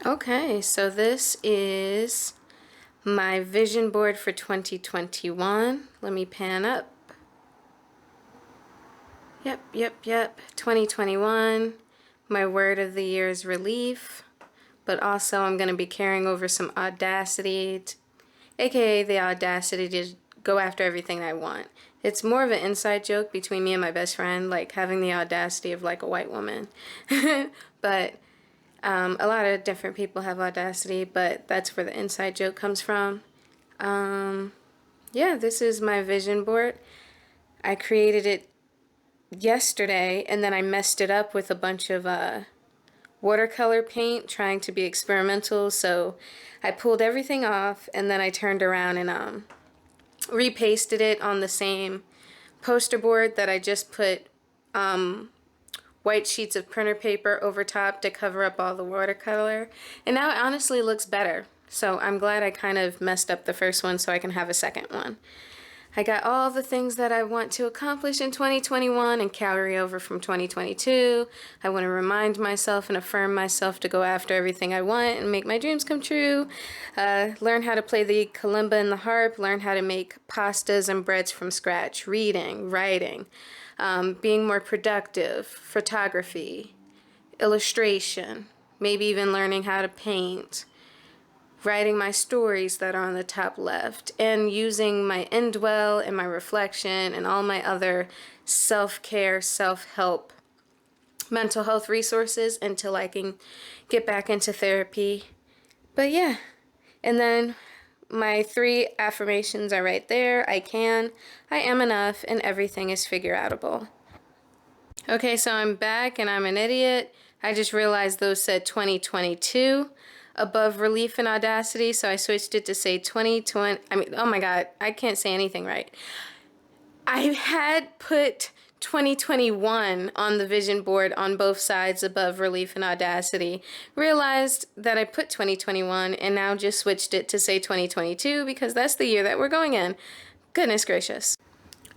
Okay, so this is my vision board for 2021. Let me pan up. Yep. 2021. My word of the year is relief, but also I'm going to be carrying over some audacity, aka the audacity to go after everything I want. It's more of an inside joke between me and my best friend, like having the audacity of like a white woman. But a lot of different people have audacity, but that's where the inside joke comes from. Yeah, this is my vision board. I created it yesterday and then I messed it up with a bunch of watercolor paint trying to be experimental. So I pulled everything off and then I turned around and repasted it on the same poster board that I just put white sheets of printer paper over top to cover up all the watercolor. And now it honestly looks better. So I'm glad I kind of messed up the first one so I can have a second one. I got all the things that I want to accomplish in 2021 and carry over from 2022. I want to remind myself and affirm myself to go after everything I want and make my dreams come true. Learn how to play the kalimba and the harp. Learn how to make pastas and breads from scratch. Reading, writing, being more productive, photography, illustration, maybe even learning how to paint. Writing my stories that are on the top left, and using my indwell and my reflection and all my other self-care, self-help, mental health resources until I can get back into therapy. But yeah, and then my 3 affirmations are right there. I am enough, and everything is figure outable. Okay, so I'm back and I'm an idiot. I just realized those said 2022 above relief and audacity, so I switched it to say 2020. Oh my God, I can't say anything right. I had put 2021 on the vision board on both sides above relief and audacity. Realized that I put 2021 and now just switched it to say 2022 because that's the year that we're going in. Goodness gracious.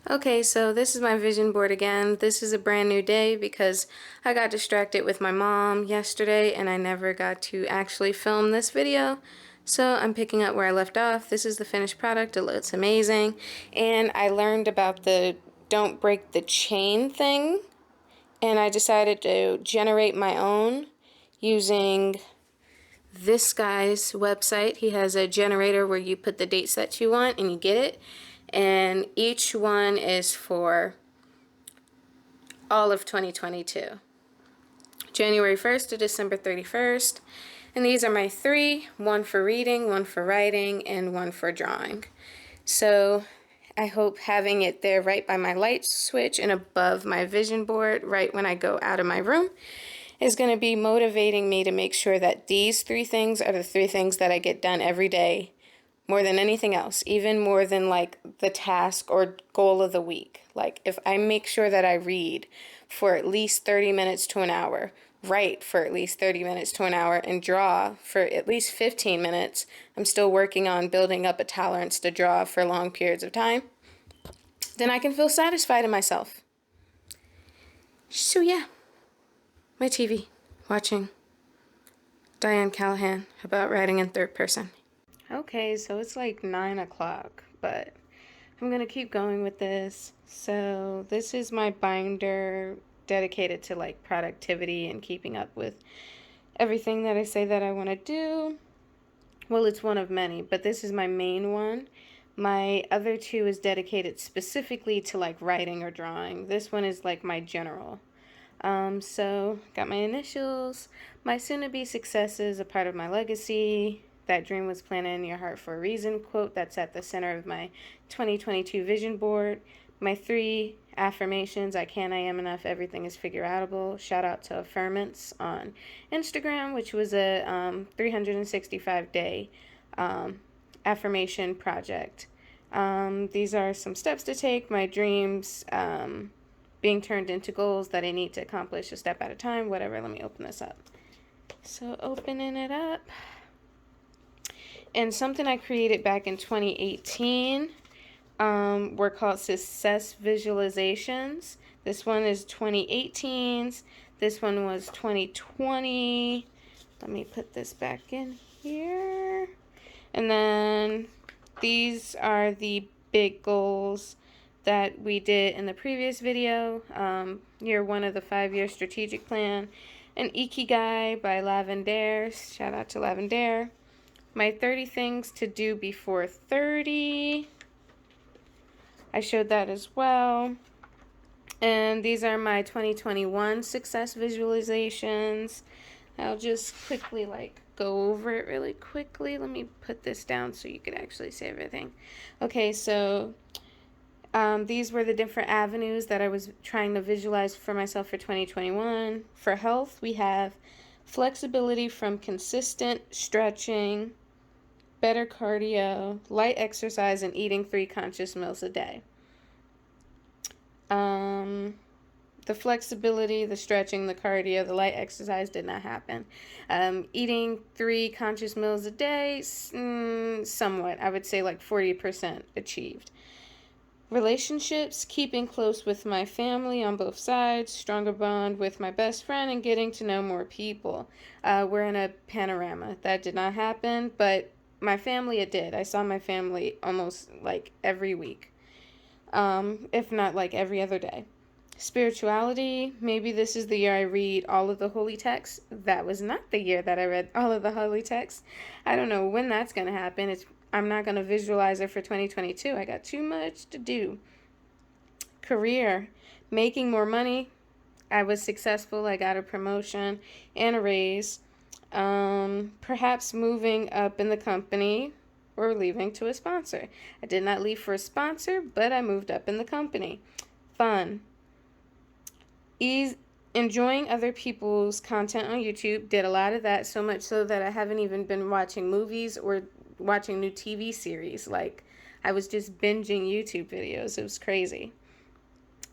Okay, so this is my vision board again. This is a brand new day because I got distracted with my mom yesterday and I never got to actually film this video. So I'm picking up where I left off. This is the finished product. It looks amazing. And I learned about the don't break the chain thing. And I decided to generate my own using this guy's website. He has a generator where you put the dates that you want and you get it. And each one is for all of 2022. January 1st to December 31st. And these are my 3, one for reading, one for writing, and one for drawing. So I hope having it there right by my light switch and above my vision board right when I go out of my room is going to be motivating me to make sure that these 3 things are the 3 things that I get done every day. More than anything else, even more than like the task or goal of the week. Like if I make sure that I read for at least 30 minutes to an hour, write for at least 30 minutes to an hour, and draw for at least 15 minutes, I'm still working on building up a tolerance to draw for long periods of time, then I can feel satisfied in myself. So yeah, my TV, watching Diane Callahan about writing in 3rd person. Okay, so it's like 9 o'clock, but I'm going to keep going with this. So this is my binder dedicated to like productivity and keeping up with everything that I say that I want to do. Well, it's one of many, but this is my main one. My other 2 is dedicated specifically to like writing or drawing. This one is like my general. So got my initials, my soon-to-be successes, a part of my legacy. That dream was planted in your heart for a reason quote that's at the center of my 2022 vision board. My 3 affirmations, I can, I am enough, everything is figure outable. Shout out to Affirmance on Instagram, which was a 365-day affirmation project. These are some steps to take, my dreams being turned into goals that I need to accomplish a step at a time, whatever. Let me open this up. So opening it up. And something I created back in 2018 were called success visualizations. This one is 2018's. This one was 2020. Let me put this back in here. And then these are the big goals that we did in the previous video. Year 1 of the 5-year strategic plan. An Ikigai by Lavender. Shout out to Lavender. My 30 things to do before 30. I showed that as well. And these are my 2021 success visualizations. I'll just quickly go over it really quickly. Let me put this down so you can actually see everything. Okay, so these were the different avenues that I was trying to visualize for myself for 2021. For health, we have flexibility from consistent stretching, better cardio, light exercise, and eating 3 conscious meals a day. The flexibility, the stretching, the cardio, the light exercise did not happen. Eating 3 conscious meals a day, somewhat. I would say 40% achieved. Relationships, keeping close with my family on both sides, stronger bond with my best friend, and getting to know more people. We're in a panorama. That did not happen, but my family, it did. I saw my family almost every week, if not every other day. Spirituality, maybe this is the year I read all of the holy texts. That was not the year that I read all of the holy texts. I don't know when that's going to happen. I'm not going to visualize it for 2022. I got too much to do. Career, making more money. I was successful. I got a promotion and a raise. Perhaps moving up in the company or leaving to a sponsor. I did not leave for a sponsor, but I moved up in the company. Fun. Enjoying other people's content on YouTube. Did a lot of that, so much so that I haven't even been watching movies or watching new TV series. I was just binging YouTube videos. It was crazy.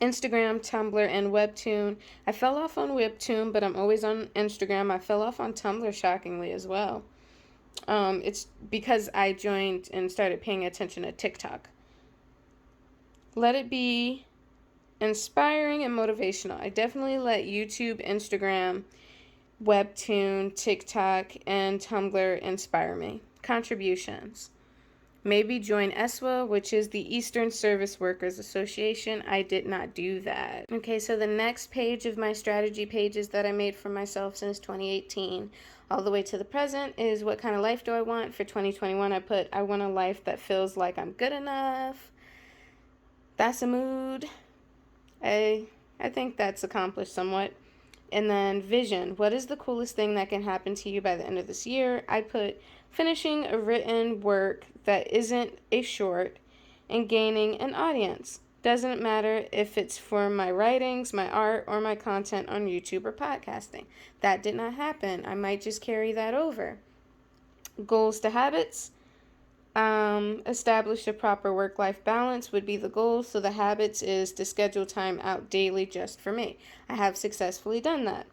Instagram, Tumblr, and Webtoon. I fell off on Webtoon, but I'm always on Instagram. I fell off on Tumblr, shockingly, as well. It's because I joined and started paying attention to TikTok. Let it be inspiring and motivational. I definitely let YouTube, Instagram, Webtoon, TikTok, and Tumblr inspire me. Contributions. Maybe join ESWA, which is the Eastern Service Workers Association. I did not do that. Okay, so the next page of my strategy pages that I made for myself since 2018 all the way to the present is what kind of life do I want. For 2021, I put, I want a life that feels like I'm good enough. That's a mood. I think that's accomplished somewhat. And then vision. What is the coolest thing that can happen to you by the end of this year? I put finishing a written work that isn't a short and gaining an audience. Doesn't matter if it's for my writings, my art, or my content on YouTube or podcasting. That did not happen. I might just carry that over. Goals to habits. Establish a proper work-life balance would be the goal. So the habits is to schedule time out daily just for me. I have successfully done that.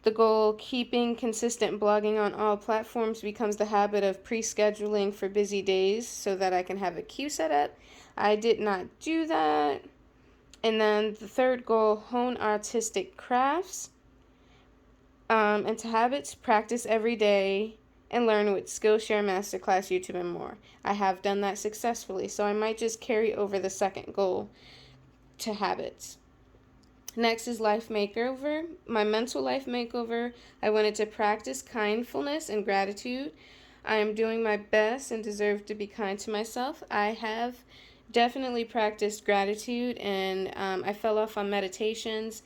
The goal, keeping consistent blogging on all platforms, becomes the habit of pre-scheduling for busy days so that I can have a queue set up. I did not do that. And then the third goal, hone artistic crafts. Into habits, practice every day and learn with Skillshare, Masterclass, YouTube, and more. I have done that successfully, so I might just carry over the second goal to habits. Next is life makeover. My mental life makeover. I wanted to practice kindfulness and gratitude. I am doing my best and deserve to be kind to myself. I have definitely practiced gratitude, and I fell off on meditations,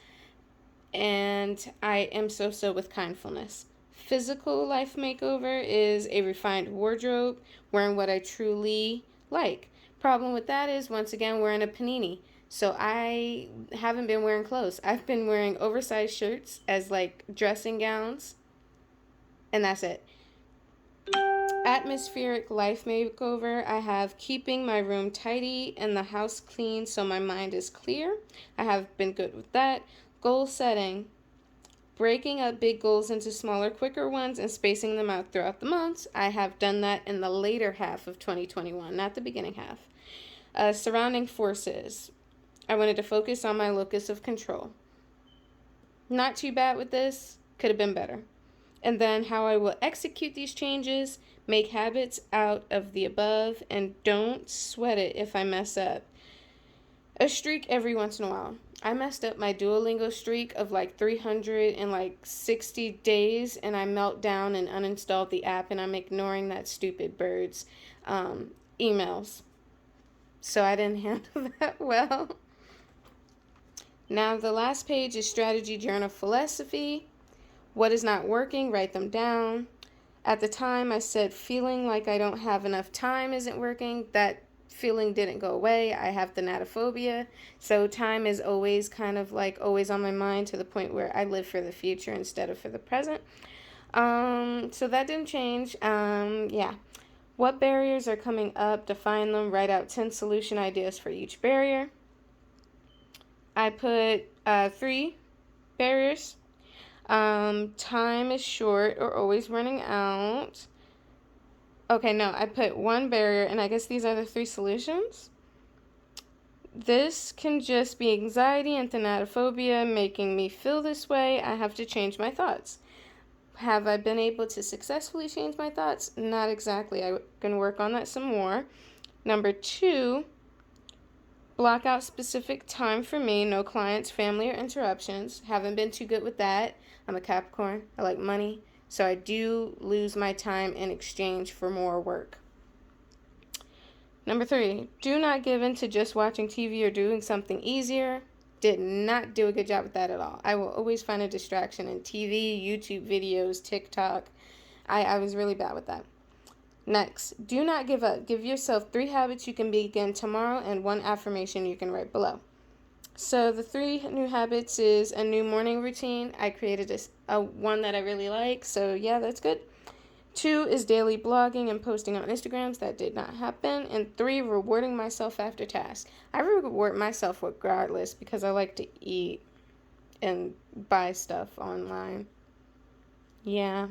and I am so with kindfulness. Physical life makeover is a refined wardrobe, wearing what I truly like. Problem with that is, once again, we're in a panini. So I haven't been wearing clothes. I've been wearing oversized shirts as dressing gowns, and that's it. Atmospheric life makeover. I have keeping my room tidy and the house clean so my mind is clear. I have been good with that. Goal setting. Breaking up big goals into smaller, quicker ones and spacing them out throughout the months. I have done that in the later half of 2021, not the beginning half. Surrounding forces. I wanted to focus on my locus of control. Not too bad with this. Could have been better. And then how I will execute these changes, make habits out of the above, and don't sweat it if I mess up. A streak every once in a while. I messed up my Duolingo streak of like 360 days, and I melt down and uninstalled the app, and I'm ignoring that stupid bird's emails. So I didn't handle that well. Now the last page is strategy journal philosophy. What is not working, write them down. At the time I said feeling like I don't have enough time isn't working. That feeling didn't go away. I have thanatophobia, so time is always kind of like always on my mind, to the point where I live for the future instead of for the present. So that didn't change. Yeah. What barriers are coming up? Define them. Write out 10 solution ideas for each barrier. I put 3 barriers. Time is short or always running out. Okay, no, I put 1 barrier, and I guess these are the 3 solutions. This can just be anxiety and thanatophobia making me feel this way. I have to change my thoughts. Have I been able to successfully change my thoughts? Not exactly. I can work on that some more. Number 2, block out specific time for me. No clients, family, or interruptions. Haven't been too good with that. I'm a Capricorn. I like money. So I do lose my time in exchange for more work. Number 3, do not give in to just watching TV or doing something easier. Did not do a good job with that at all. I will always find a distraction in TV, YouTube videos, TikTok. I was really bad with that. Next, do not give up. Give yourself 3 habits you can begin tomorrow and 1 affirmation you can write below. So the 3 new habits is a new morning routine. I created a one that I really like, so yeah, that's good. 2 is daily blogging and posting on Instagrams. That did not happen. And 3, rewarding myself after tasks. I reward myself regardless because I like to eat and buy stuff online. Yeah.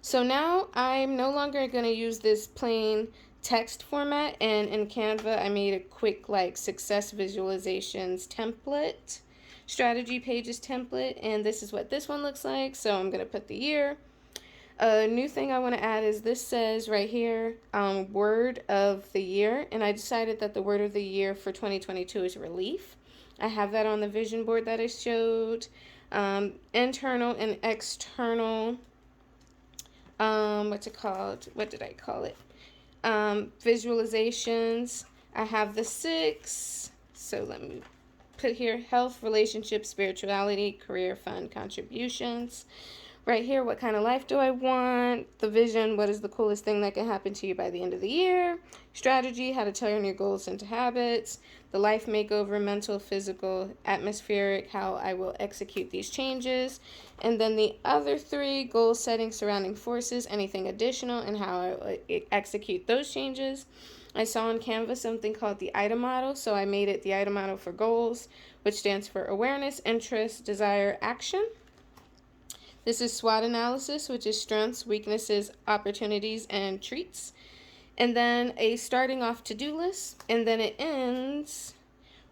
So now I'm no longer going to use this plain text format, and in Canva I made a quick like success visualizations template, strategy pages template, and this is what this one looks like. So I'm going to put the year. A new thing I want to add is this says right here, word of the year, and I decided that the word of the year for 2022 is relief. I have that on the vision board that I showed. Internal and external, what's it called? What did I call it? Visualizations. I have the 6, so let me put here health, relationships, spirituality, career, fun, contributions. Right here, what kind of life do I want? The vision, what is the coolest thing that can happen to you by the end of the year? Strategy, how to turn your goals into habits. The life makeover, mental, physical, atmospheric, how I will execute these changes. And then the other 3, goal setting, surrounding forces, anything additional, and how I will execute those changes. I saw on Canva something called the item model, so I made it the item model for goals, which stands for awareness, interest, desire, action. This is SWOT Analysis, which is strengths, weaknesses, opportunities, and treats. And then a starting off to-do list. And then it ends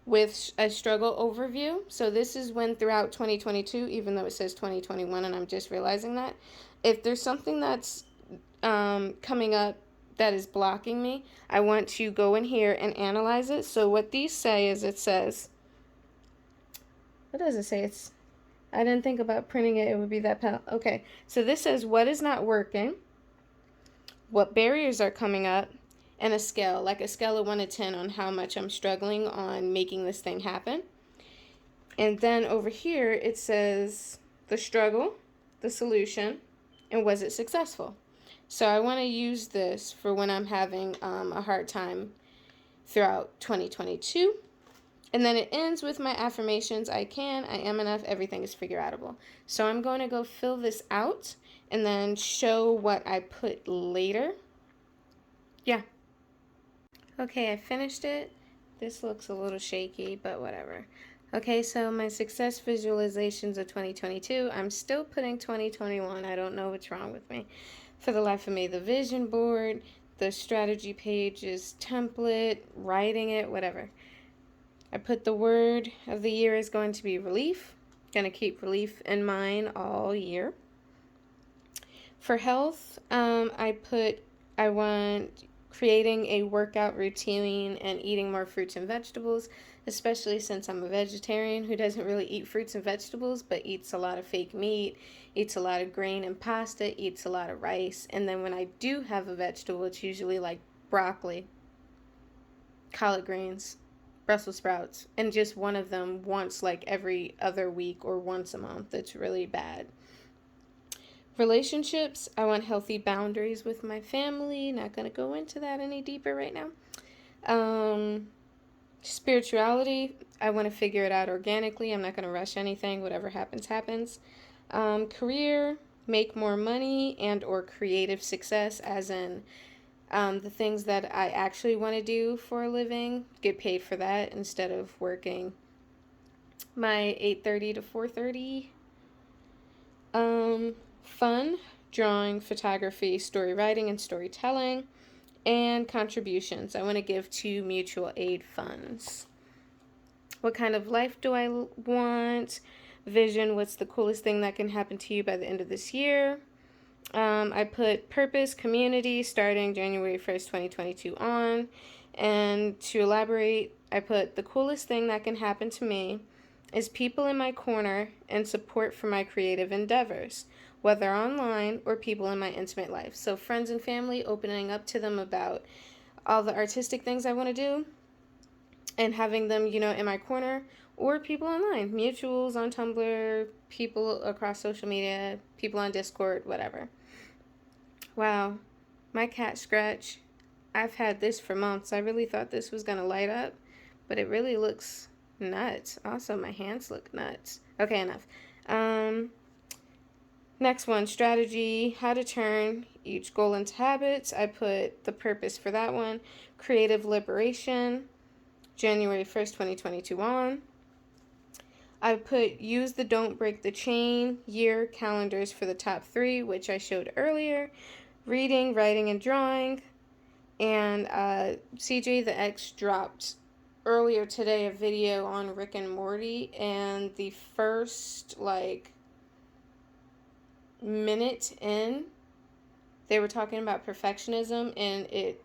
with a struggle overview. So this is when throughout 2022, even though it says 2021 and I'm just realizing that, if there's something that's coming up that is blocking me, I want to go in here and analyze it. So what these say is it says, what does it say? I didn't think about printing it. It would be that okay. So this says what is not working, what barriers are coming up, and a scale, like a scale of 1 to 10 on how much I'm struggling on making this thing happen. And then over here it says the struggle, the solution, and was it successful? So I want to use this for when I'm having a hard time throughout 2022. And then it ends with my affirmations. I can, I am enough, everything is figure outable. So I'm going to go fill this out and then show what I put later. Yeah. Okay, I finished it. This looks a little shaky, but whatever. Okay, so my success visualizations of 2022. I'm still putting 2021. I don't know what's wrong with me. For the life of me, the vision board, the strategy pages, template, writing it, whatever. I put the word of the year is going to be relief. Going to keep relief in mind all year. For health, I want creating a workout routine and eating more fruits and vegetables, especially since I'm a vegetarian who doesn't really eat fruits and vegetables but eats a lot of fake meat, eats a lot of grain and pasta, eats a lot of rice. And then when I do have a vegetable, it's usually like broccoli, collard greens, Brussels sprouts, and just one of them once like every other week or once a month. It's really bad. Relationships, I want healthy boundaries with my family. Not going to go into that any deeper right now. Spirituality, I want to figure it out organically. I'm not going to rush anything. Whatever happens, happens. Career, make more money and or creative success, as in the things that I actually want to do for a living, get paid for that instead of working my 8:30 to 4:30. Fun, drawing, photography, story writing, and storytelling. And contributions. I want to give to mutual aid funds. What kind of life do I want? Vision, what's the coolest thing that can happen to you by the end of this year? I put purpose, community, starting January 1st, 2022 on. And to elaborate, I put the coolest thing that can happen to me is people in my corner and support for my creative endeavors, whether online or people in my intimate life. So friends and family, opening up to them about all the artistic things I want to do and having them, in my corner, or people online, mutuals on Tumblr, people across social media, people on Discord, whatever. Wow, my cat Scratch, I've had this for months. I really thought this was going to light up, but it really looks nuts. Also, my hands look nuts. Okay, enough. Next one, strategy, how to turn each goal into habits. I put the purpose for that one. Creative liberation, January 1st, 2022 on. I put use the don't break the chain year calendars for the top 3, which I showed earlier. Reading, writing, and drawing. And CJ the X dropped earlier today a video on Rick and Morty, and the first minute in, they were talking about perfectionism, and it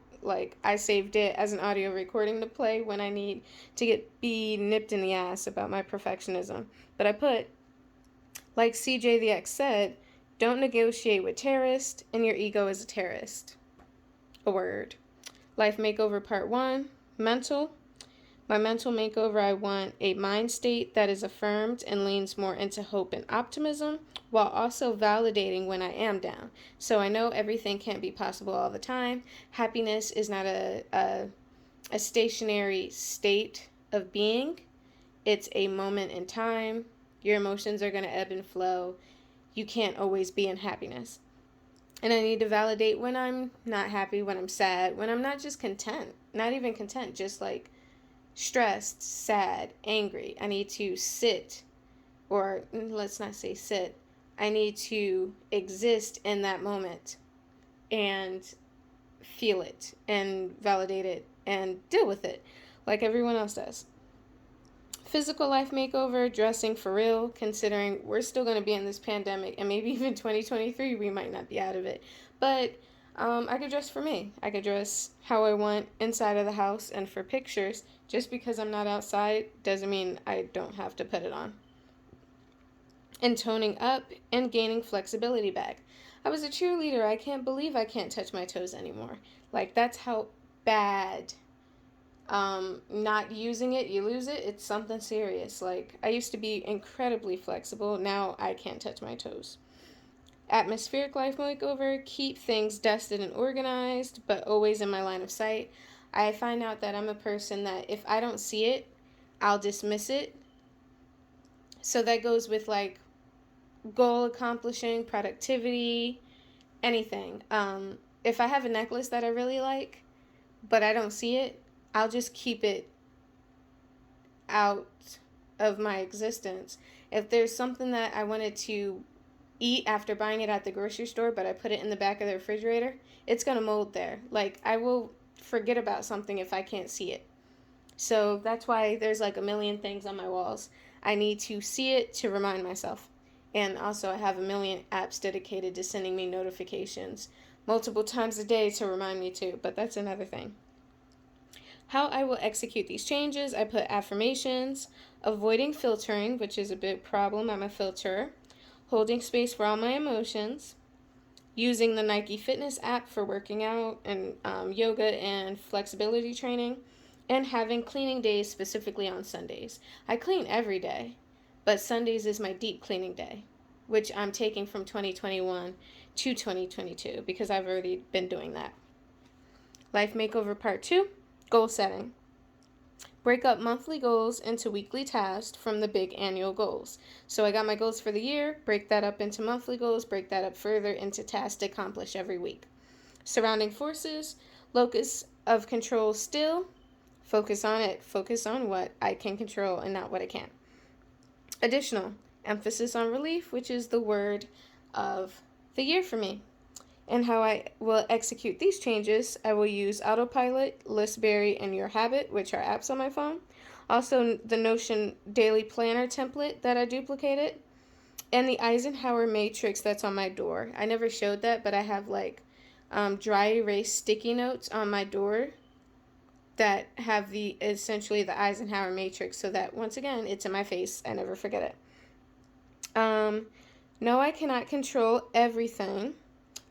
I saved it as an audio recording to play when I need to be nipped in the ass about my perfectionism. But I put, like CJ the X said, don't negotiate with terrorists, and your ego is a terrorist. A word. Life makeover part 1, mental. My mental makeover, I want a mind state that is affirmed and leans more into hope and optimism, while also validating when I am down. So I know everything can't be possible all the time. Happiness is not a stationary state of being. It's a moment in time. Your emotions are going to ebb and flow. You can't always be in happiness. And I need to validate when I'm not happy, when I'm sad, when I'm not just content. Not even content, just stressed, sad, angry. I need to sit, or let's not say sit. I need to exist in that moment and feel it and validate it and deal with it like everyone else does. Physical life makeover, dressing for real, considering we're still going to be in this pandemic and maybe even 2023 we might not be out of it. But I could dress for me. I could dress how I want inside of the house, and for pictures, just because I'm not outside doesn't mean I don't have to put it on. And toning up and gaining flexibility back. I was a cheerleader. I can't believe I can't touch my toes anymore. That's how bad not using it, you lose it. It's something serious. I used to be incredibly flexible. Now I can't touch my toes. Atmospheric life makeover, keep things dusted and organized, but always in my line of sight. I find out that I'm a person that if I don't see it, I'll dismiss it. So that goes with goal accomplishing, productivity, anything. If I have a necklace that I really like, but I don't see it, I'll just keep it out of my existence. If there's something that I wanted to eat after buying it at the grocery store, but I put it in the back of the refrigerator, it's going to mold there. I will forget about something if I can't see it. So that's why there's a million things on my walls. I need to see it to remind myself. And also I have a million apps dedicated to sending me notifications multiple times a day to remind me to, but that's another thing. How I will execute these changes, I put affirmations, avoiding filtering, which is a big problem, I'm a filterer, holding space for all my emotions, using the Nike Fitness app for working out and yoga and flexibility training, and having cleaning days specifically on Sundays. I clean every day, but Sundays is my deep cleaning day, which I'm taking from 2021 to 2022 because I've already been doing that. Life Makeover Part 2, Goal Setting. Break up monthly goals into weekly tasks from the big annual goals. So I got my goals for the year, break that up into monthly goals, break that up further into tasks to accomplish every week. Surrounding forces, locus of control still, focus on it, focus on what I can control and not what I can't. Additional, emphasis on relief, which is the word of the year for me. And how I will execute these changes, I will use Autopilot, Listberry, and Your Habit, which are apps on my phone. Also, the Notion Daily Planner template that I duplicated. And the Eisenhower Matrix that's on my door. I never showed that, but I have like dry erase sticky notes on my door that have essentially the Eisenhower Matrix, so that once again, it's in my face. I never forget it. No, I cannot control everything.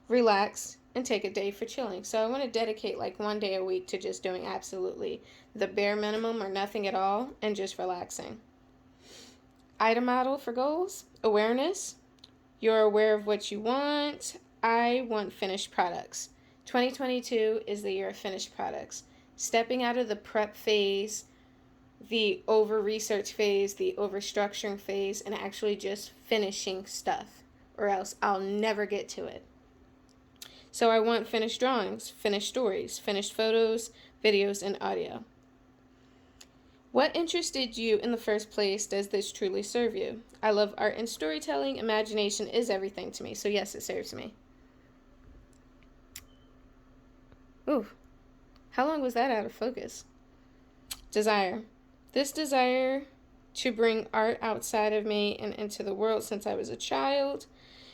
Relax, and take a day for chilling. So I want to dedicate like one day a week to just doing absolutely the bare minimum or nothing at all and just relaxing. Item model for goals, awareness. You're aware of what you want. I want finished products. 2022 is the year of finished products. Stepping out of the prep phase, the over-research phase, the over-structuring phase, and actually just finishing stuff, or else I'll never get to it. So I want finished drawings, finished stories, finished photos, videos, and audio. What interested you in the first place? Does this truly serve you? I love art and storytelling. Imagination is everything to me. So yes, it serves me. Ooh, how long was that out of focus? Desire. This desire to bring art outside of me and into the world since I was a child,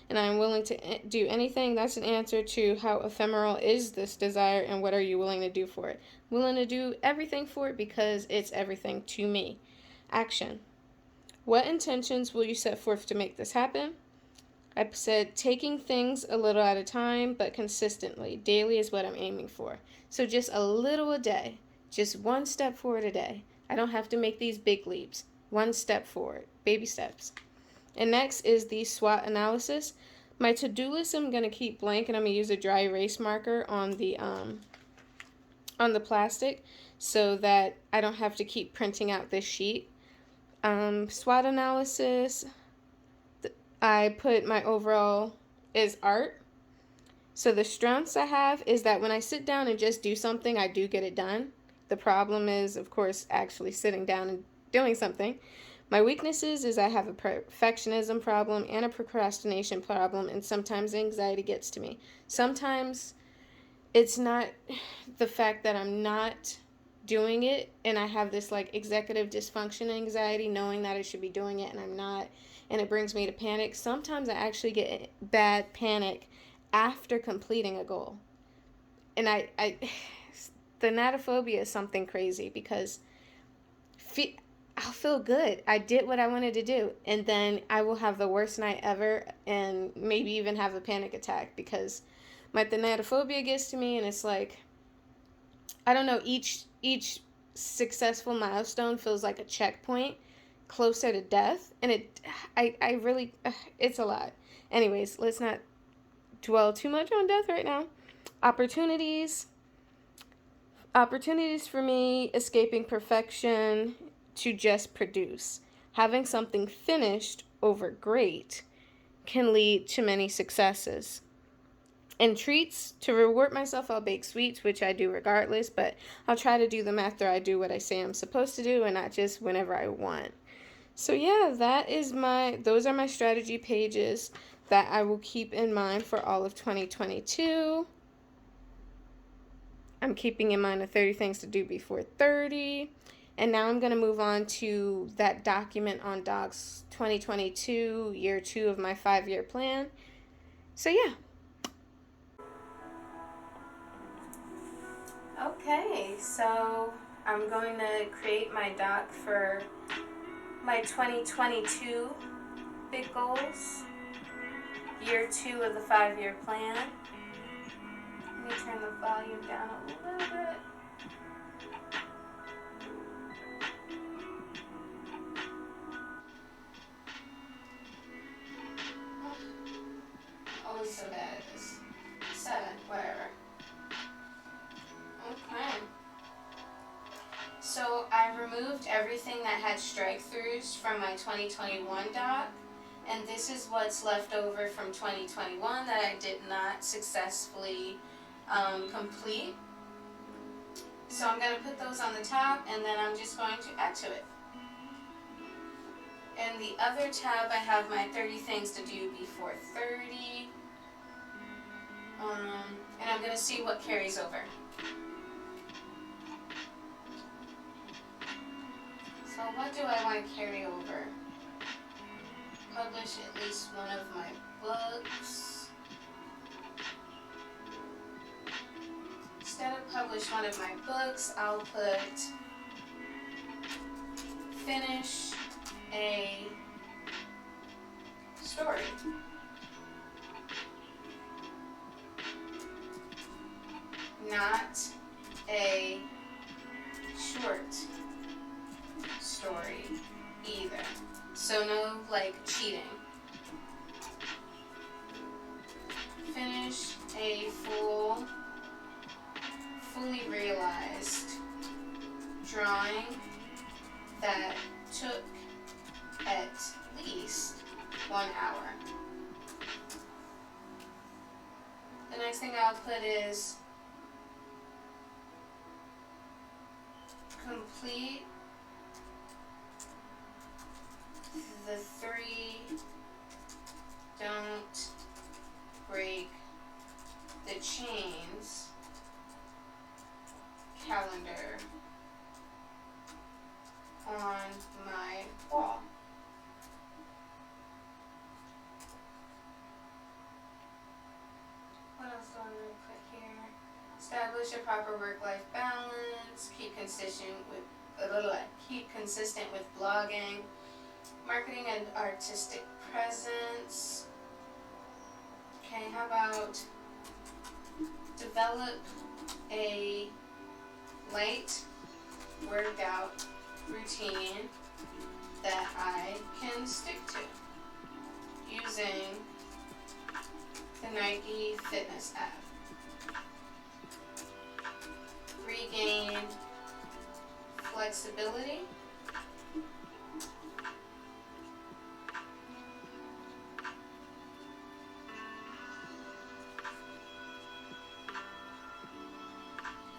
and I'm willing to do anything. That's an answer to how ephemeral is this desire and what are you willing to do for it. I'm willing to do everything for it because it's everything to me. Action. What intentions will you set forth to make this happen? I said taking things a little at a time, but consistently. Daily is what I'm aiming for. So just a little a day. Just one step forward a day. I don't have to make these big leaps. One step forward. Baby steps. And next is the SWOT analysis. My to-do list I'm going to keep blank, and I'm going to use a dry erase marker on the plastic so that I don't have to keep printing out this sheet. SWOT analysis, I put my overall is art. So the strengths I have is that when I sit down and just do something, I do get it done. The problem is, of course, actually sitting down and doing something. My weaknesses is I have a perfectionism problem and a procrastination problem, and sometimes anxiety gets to me. Sometimes it's not the fact that I'm not doing it, and I have this like executive dysfunction anxiety, knowing that I should be doing it and I'm not, and it brings me to panic. Sometimes I actually get bad panic after completing a goal. And the natophobia is something crazy because I'll feel good. I did what I wanted to do. And then I will have the worst night ever and maybe even have a panic attack because my thanatophobia gets to me, and it's like, I don't know, each successful milestone feels like a checkpoint closer to death. And I really, it's a lot. Anyways, let's not dwell too much on death right now. Opportunities for me, escaping perfection to just produce. Having something finished over great can lead to many successes. And treats, to reward myself, I'll bake sweets, which I do regardless, but I'll try to do them after I do what I say I'm supposed to do and not just whenever I want. So yeah, those are my strategy pages that I will keep in mind for all of 2022. I'm keeping in mind the 30 things to do before 30. And now I'm going to move on to that document on Docs 2022, year 2 of my 5-year plan. So yeah. Okay, so I'm going to create my doc for my 2022 big goals, year 2 of the 5-year plan. Let me turn the volume down a little bit. Always so bad at this. 7, whatever. Okay. So I removed everything that had strike-throughs from my 2021 doc, and this is what's left over from 2021 that I did not successfully complete. So I'm going to put those on the top, and then I'm just going to add to it. In the other tab, I have my 30 things to do before 30. And I'm going to see what carries over. So what do I want to carry over? Publish at least one of my books. Instead of publish one of my books, I'll put finish a story. Not a short story either. So no like cheating. Finish a fully realized drawing that took at least 1 hour. The next thing I'll put is complete the 3 don't break the chains calendar on my wall. What else do I want to put here? Establish a proper work-life balance. Keep consistent with blogging, marketing, and artistic presence. Okay, how about develop a light workout routine that I can stick to using the Nike Fitness app. Regain flexibility.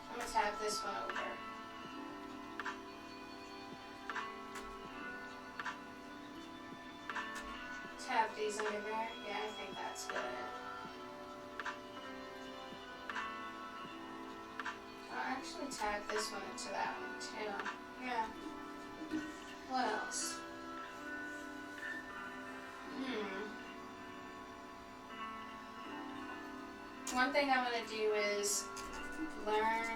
I'm going to tap this one over. Tap these under there. Yeah, I think that's good. I'll actually tap this one into that one too. Yeah. What else? One thing I'm going to do is learn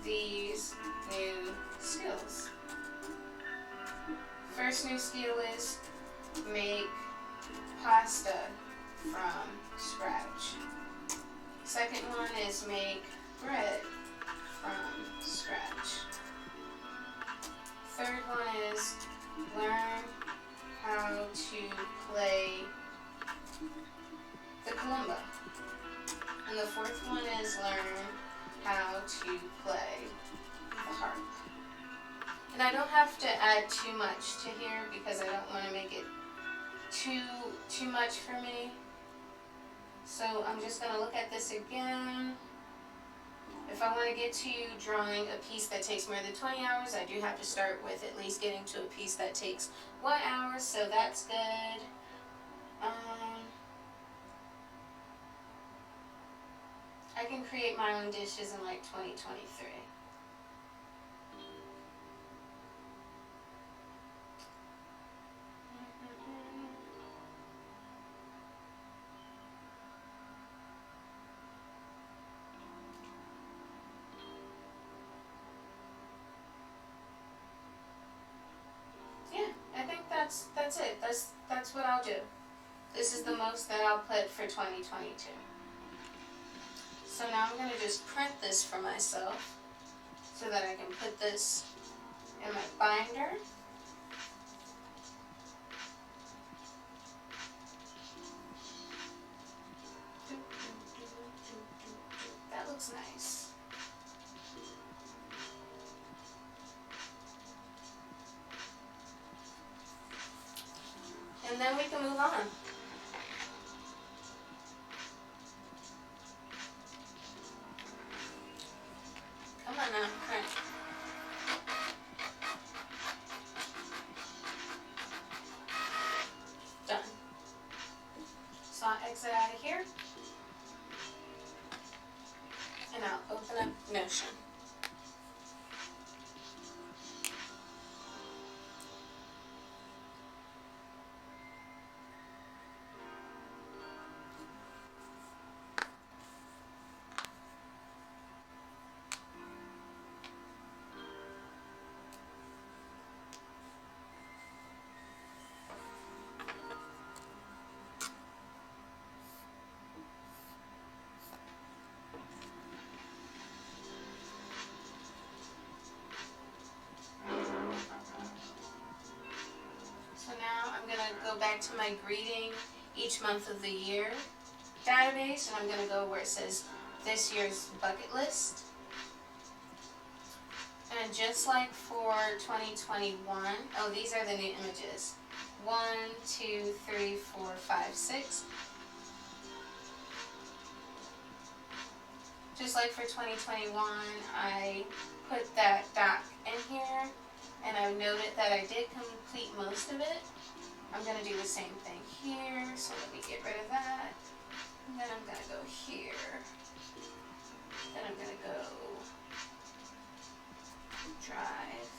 these new skills. First new skill is make pasta from scratch. Second one is make bread from scratch. Third one is learn how to play the kalimba. And the fourth one is learn how to play the harp. And I don't have to add too much to here because I don't want to make it too much for me. So I'm just going to look at this again. If I want to get to drawing a piece that takes more than 20 hours, I do have to start with at least getting to a piece that takes 1 hour, so that's good. I can create my own dishes in like 2023. That's what I'll do. This is the most that I'll put for 2022. So now I'm going to just print this for myself so that I can put this in my binder. That looks nice. And then we can move on. Come on now, print. Done. So I'll exit out of here. And I'll open up Notion. So now I'm going to go back to my greeting each month of the year database, and I'm going to go where it says this year's bucket list. And just like for 2021, oh, these are the new images. 1, 2, 3, 4, 5, 6. Just like for 2021, I put that doc in here, and I've noted that I did complete most of it. I'm going to do the same thing here, so let me get rid of that. And then I'm going to go here. Then I'm going to go Drive.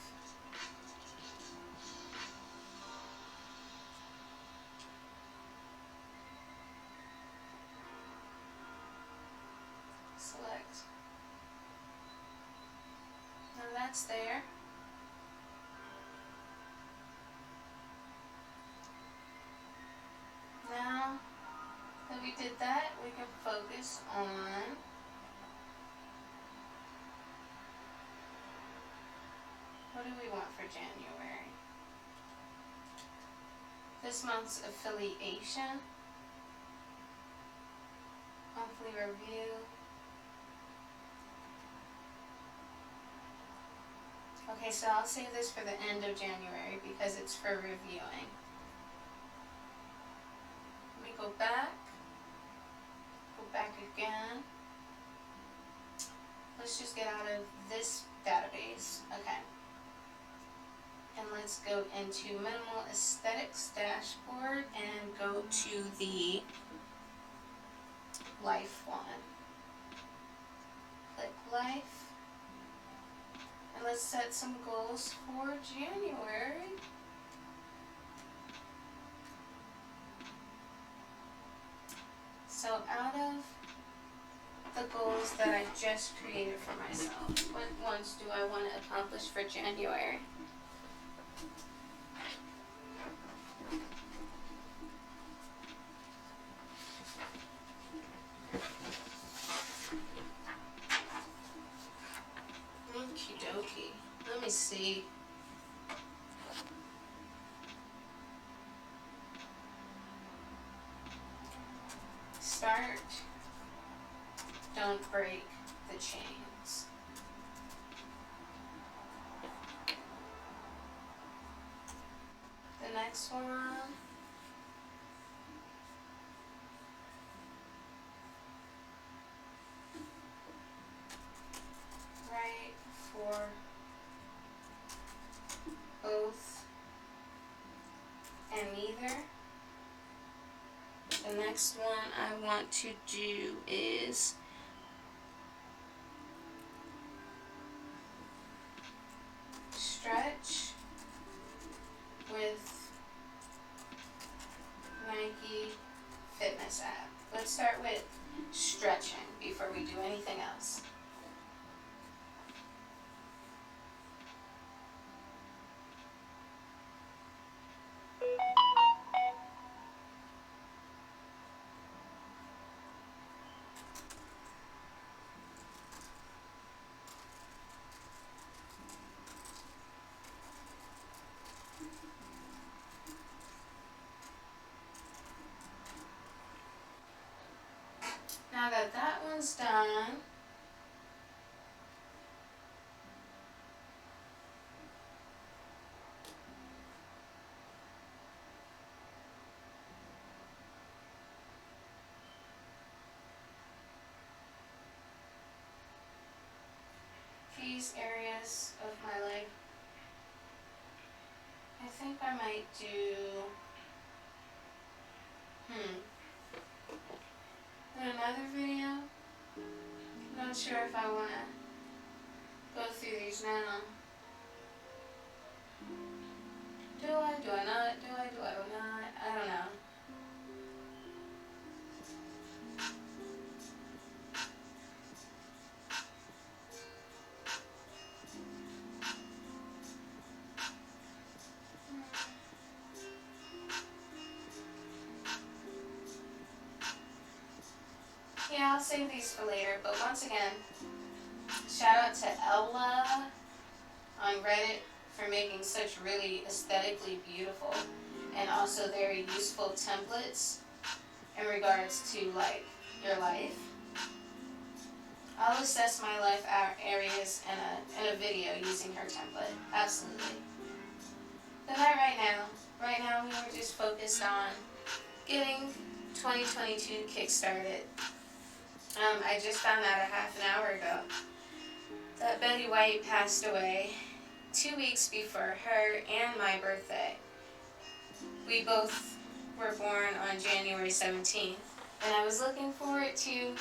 Select. Now that's there. Now that we did that, we can focus on what do we want for January? This month's affiliation, monthly review. Okay, so I'll save this for the end of January because it's for reviewing. Let me go back again. Let's just get out of this database. Okay. And let's go into Minimal Aesthetics Dashboard and go to the Life one. Click Life. And let's set some goals for January. So out of the goals that I just created for myself, what ones do I want to accomplish for January? Okie dokie. Let me see. Start. Don't break the chains. The next one. Write for both and neither. The next one I want to do is stretch with Nike Fitness app. Let's start with stretching before we do anything else. Now that that one's done, these areas of my life, I think I might do, in another video. I'm not sure if I want to go through these now. Do I? Do I not? Do I? Do I not? I don't know. Yeah, I'll save these for later, but once again, shout out to Ella on Reddit for making such really aesthetically beautiful and also very useful templates in regards to like your life. I'll assess my life areas in a video using her template, absolutely. But not right now. Right now we were just focused on getting 2022 kickstarted. I just found out a half an hour ago that Betty White passed away 2 weeks before her and my birthday. We both were born on January 17th, and I was looking forward to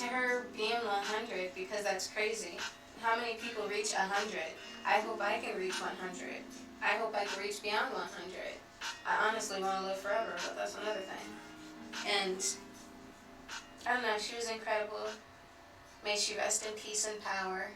her being 100 because that's crazy. How many people reach 100? I hope I can reach 100. I hope I can reach beyond 100. I honestly want to live forever, but that's another thing. And I don't know, she was incredible. May she rest in peace and power.